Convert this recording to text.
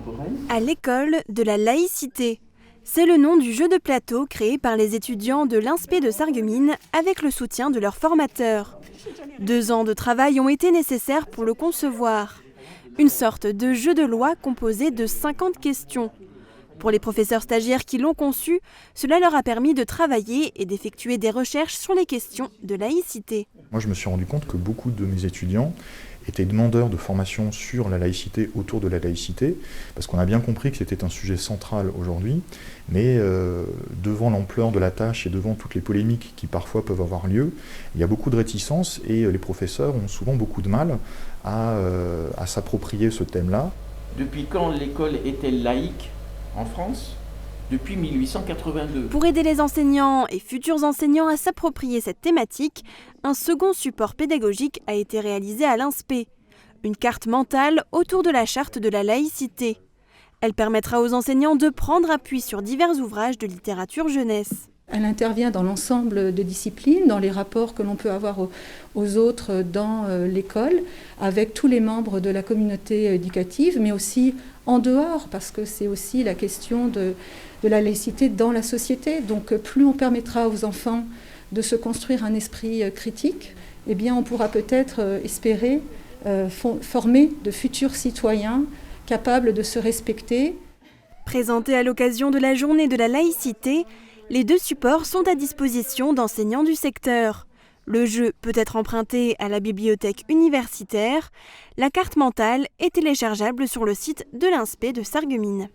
contemporaine. À l'école de la laïcité. C'est le nom du jeu de plateau créé par les étudiants de l'INSPE de Sarreguemines avec le soutien de leurs formateurs. 2 ans de travail ont été nécessaires pour le concevoir. Une sorte de jeu de loi composé de 50 questions. Pour les professeurs stagiaires qui l'ont conçu, cela leur a permis de travailler et d'effectuer des recherches sur les questions de laïcité. Moi, je me suis rendu compte que beaucoup de mes étudiants étaient demandeurs de formation sur la laïcité, autour de la laïcité, parce qu'on a bien compris que c'était un sujet central aujourd'hui, mais devant l'ampleur de la tâche et devant toutes les polémiques qui parfois peuvent avoir lieu, il y a beaucoup de réticences et les professeurs ont souvent beaucoup de mal à s'approprier ce thème-là. Depuis quand l'école est-elle laïque en France ? Depuis 1882. Pour aider les enseignants et futurs enseignants à s'approprier cette thématique, un second support pédagogique a été réalisé à l'INSPE. Une carte mentale autour de la charte de la laïcité. Elle permettra aux enseignants de prendre appui sur divers ouvrages de littérature jeunesse. Elle intervient dans l'ensemble de disciplines, dans les rapports que l'on peut avoir aux autres dans l'école, avec tous les membres de la communauté éducative, mais aussi en dehors, parce que c'est aussi la question de la laïcité dans la société. Donc plus on permettra aux enfants de se construire un esprit critique, eh bien on pourra peut-être espérer former de futurs citoyens capables de se respecter. Présentés à l'occasion de la journée de la laïcité, les 2 supports sont à disposition d'enseignants du secteur. Le jeu peut être emprunté à la bibliothèque universitaire. La carte mentale est téléchargeable sur le site de l'INSPE de Sarreguemines.